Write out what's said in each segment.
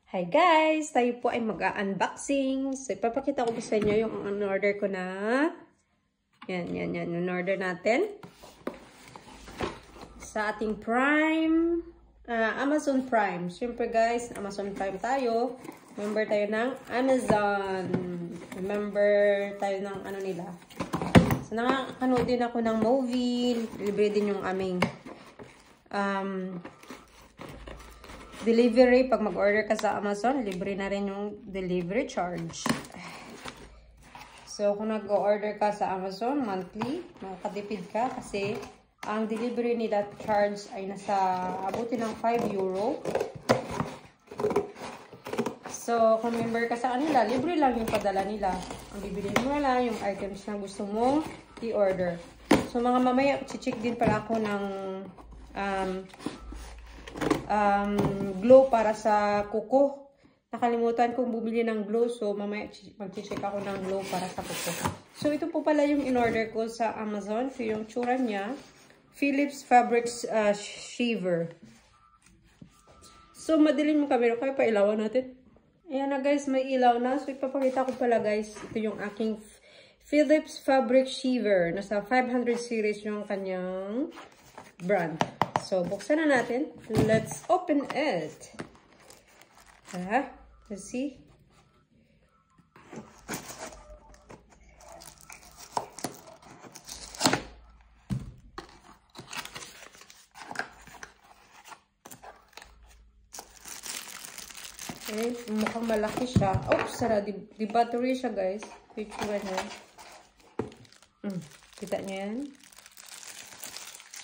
Hi guys! Tayo po ay mag-unboxing. So, ipapakita ko po sa inyo yung in-order ko na. Yan. In-order natin. Sa ating Prime. Amazon Prime. Siyempre guys, Amazon Prime tayo. Member tayo ng Amazon. Member tayo ng ano nila. So, nakakanood din ako ng movie. Libre din yung aming delivery. Pag mag-order ka sa Amazon, libre na rin yung delivery charge. So, kung nag-order ka sa Amazon monthly, makakatipid ka kasi ang delivery nila charge ay nasa abuti ng 5 euro. So, kung member ka sa kanila, libre lang yung padala nila. Ang bibili mo lang yung items na gusto mong i-order. So, mga mamaya, check din pala ako ng glue para sa kuko. Nakalimutan kong bumili ng glue. So, mamaya mag-check ako ng glue para sa kuko. So, ito po pala yung in-order ko sa Amazon. So, yung tsura niya. Philips Fabric Shaver. So, madilim yung camera. Kaya pailawan natin. Ayan na guys, may ilaw na. So, ipapakita ko pala guys. Ito yung aking Philips Fabric Shaver. Nasa 500 series yung kanyang brand. So, buksan na natin. Let's open it. Let's see. Okay, mukhang malaki siya. Oops, sara. Di battery siya, guys. Picture niya. Kita niyo yan?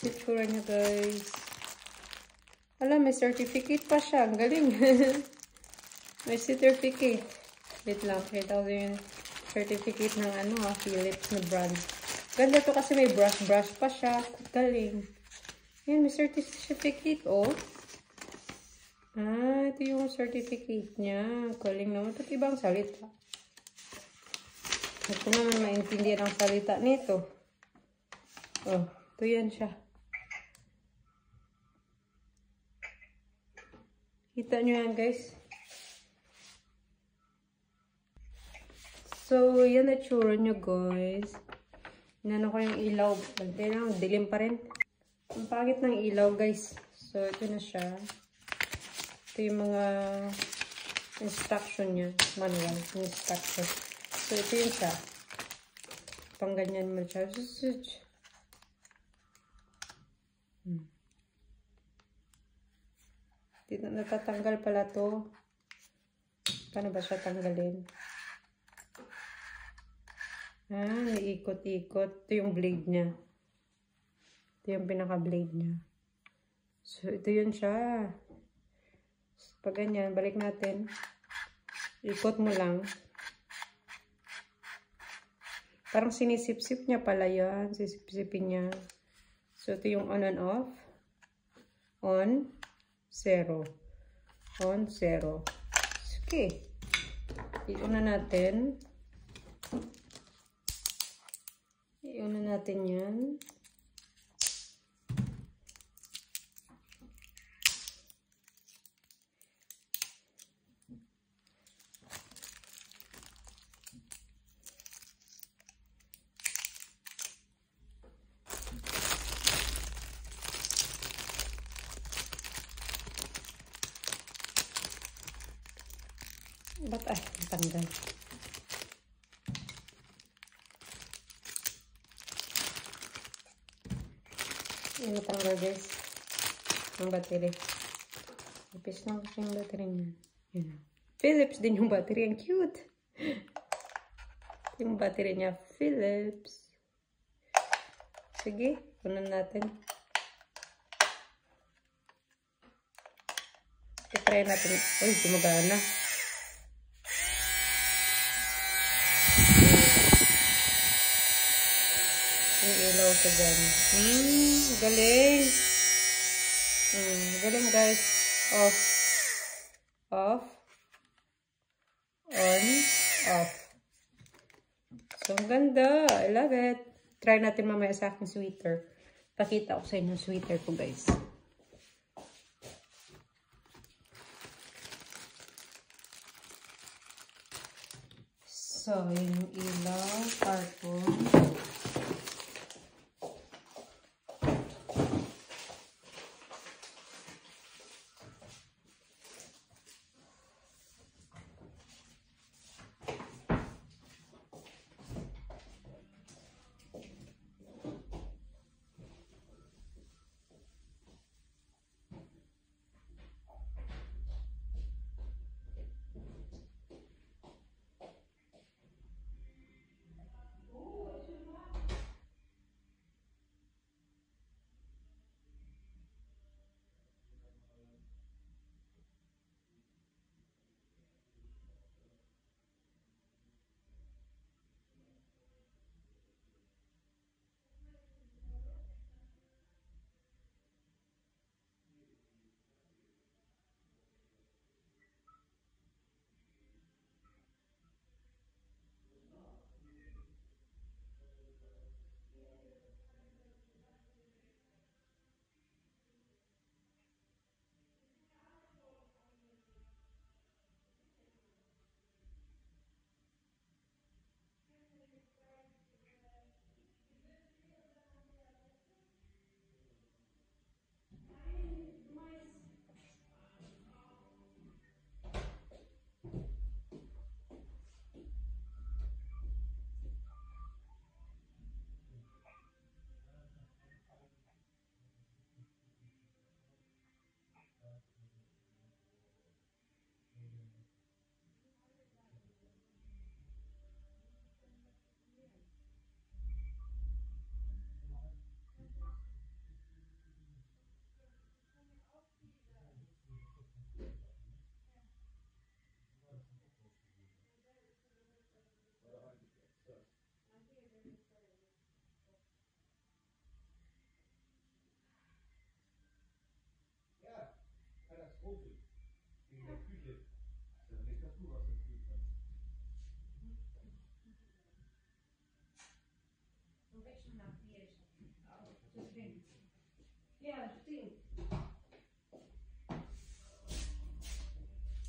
Picture niya, guys. Alam, may certificate pa siya. Ang galing. May certificate. Wait lang. Kita ko yung certificate ng Philips na brand. Ganda to kasi may brush pa siya. Galing. Yan, may certificate, oh. Ito yung certificate niya. Galing naman. Ito ibang salita. Ito naman maintindihan ang salita nito. Oh, ito yan siya. Kita nyo yan, guys. So, yan na tsura nyo, guys. Inano ko yung ilaw. Dilim pa rin. Ang pangit ng ilaw, guys. So, ito na siya. Ito yung mga instruction niya. Manual. Instruction. So, ito yun siya. Pang ganyan mo siya. Dito natatanggal pala to. Paano ba siya tanggalin? Iikot-ikot. Ito yung blade niya. Ito yung pinaka-blade niya. So, ito yun siya. Pag ganyan, balik natin. Ikot mo lang. Parang sinisip-sip niya pala yan. Sisip-sipin niya. So, ito yung on and off. On. 0. On, 0. Okay. Iuna natin. Iuna natin yan. Ba't natanggal? Yan natanggal guys. Ang battery. Ipis lang kasi yung battery niya. Yan. Philips din yung battery. Ang cute. Yung battery niya. Philips. Sige. Punan natin. I-try natin. Uy, gumagana. Yung ilaw sa dyan. Galing. Galing guys. Off. Off. On. Off. So, ang ganda. I love it. Try natin mamaya sa aking sweater. Pakita ko sa inyo sweater ko guys. So, yun yung ilaw, carton.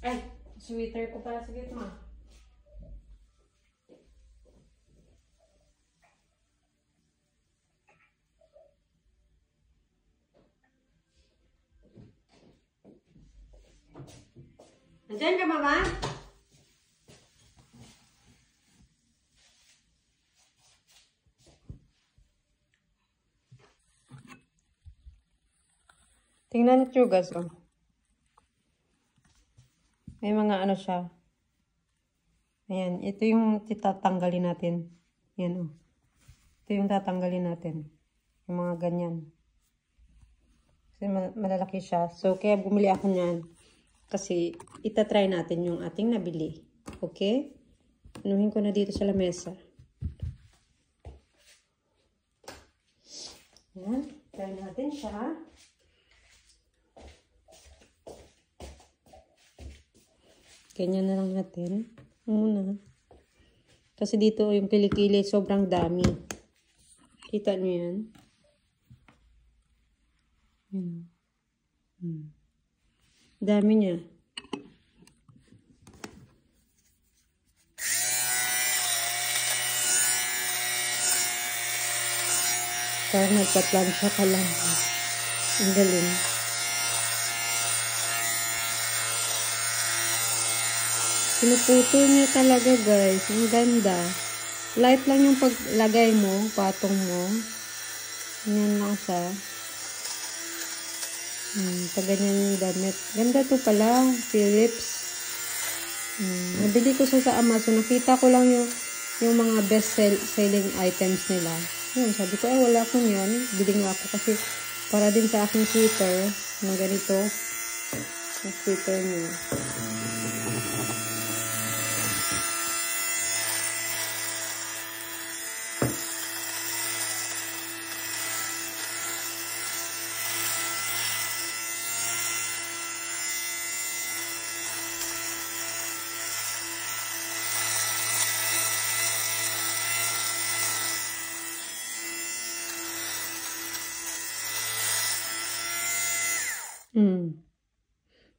Ay, sweater ko pala sa gitna. Nandiyan ka, Mama? Tingnan nyo guys, oh. May mga ano siya. Ayan, ito yung tatanggalin natin. Yan, oh. Ito yung tatanggalin natin. Yung mga ganyan. Kasi malalaki siya. So, kaya bumili ako niyan. Kasi, itatry natin yung ating nabili. Okay? Anuhin ko na dito sa lamesa. Ayan. Try natin siya. Ganyan na lang natin. Muna. Kasi dito yung kilikili sobrang dami. Kita nyo yan? Dami niya. Parang nagpa-plansya ka lang. Ang galing. Pinuputo niya talaga guys. Ang ganda. Light lang yung paglagay mo, patong mo. Ganyan lang siya. Pag ganyan yung damit. Ganda to pala. Philips. Nabili ko siya sa Amazon. Nakita ko lang yung mga best selling items nila. Yun, sabi ko, wala akong yan. Bili nga ako kasi para din sa aking sweater. Na ganito. Yung sweater niya.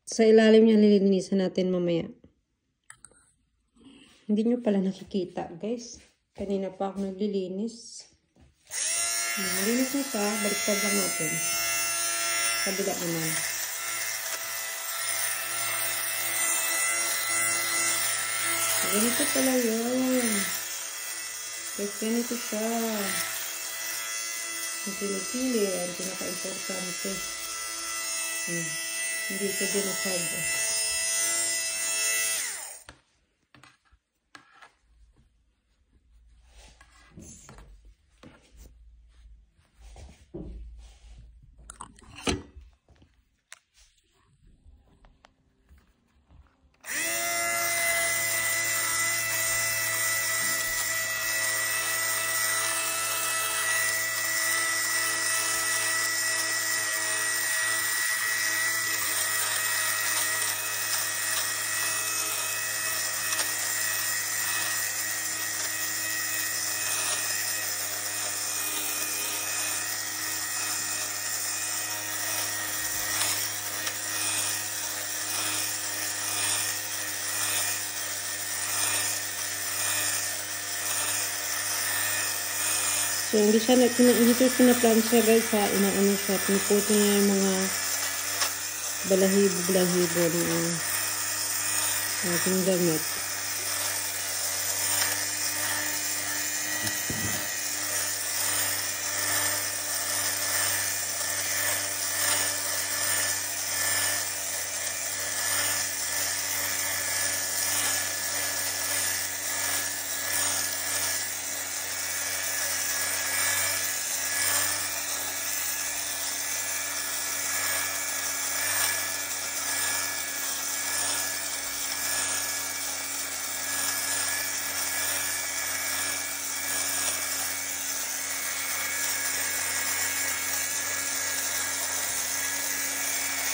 Sa ilalim niya lilinisan natin mamaya. Hindi nyo pala nakikita, guys. Kanina pa ako naglilinis. Malinis na siya. Baliktad lang natin. Kabila naman. Ganito pala yun. Guys, ganito siya. Ang pili-pili. Ang pinaka-importante. Hindi ko dinasag. So, hindi ito pinaplansya guys ha. Inaano siya. Pinuputo niya yung mga balahibo ng ating damit.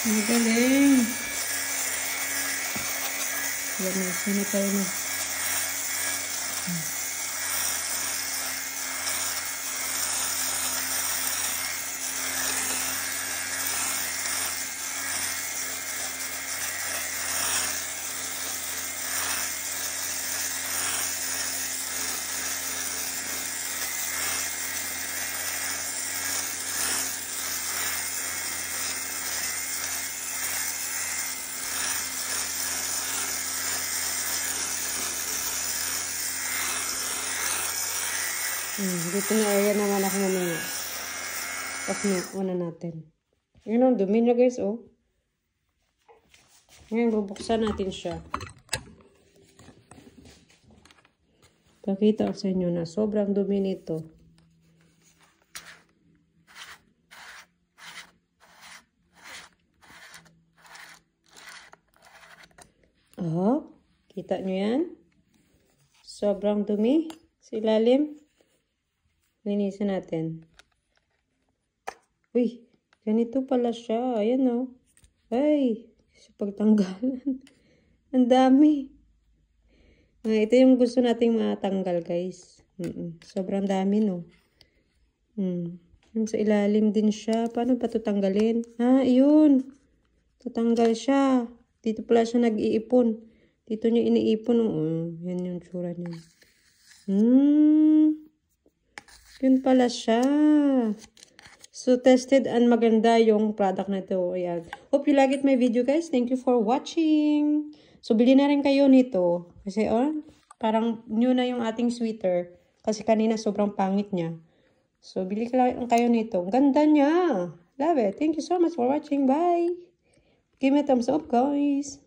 Magaling. Yan na. Sana tayo na. Dito na area naman ako mamaya. Tapos na, una natin. Yun ang dumi na guys, oh. Ngayon, bubuksan natin siya. Pakita ko sa inyo na sobrang dumi nito. Oh, kita nyo yan? Sobrang dumi sa ilalim. Linisin natin. Uy, ganito pala siya. Ayan o. Ay, sa pagtanggalan. Ang dami. Ito yung gusto nating matanggal, guys. Sobrang dami, no? Yung sa ilalim din siya. Paano ba ito tanggalin? Yun. Tatanggal siya. Dito pala siya nag-iipon. Dito niya iniipon. Yan yung tsura niya. Yun pala siya. So, tested and maganda yung product na ito. Ayan. Hope you like it my video, guys. Thank you for watching. So, bili na rin kayo nito. Kasi, parang new na yung ating sweater. Kasi kanina sobrang pangit niya. So, bili kayo nito. Ganda niya. Love it. Thank you so much for watching. Bye. Give me a thumbs up, guys.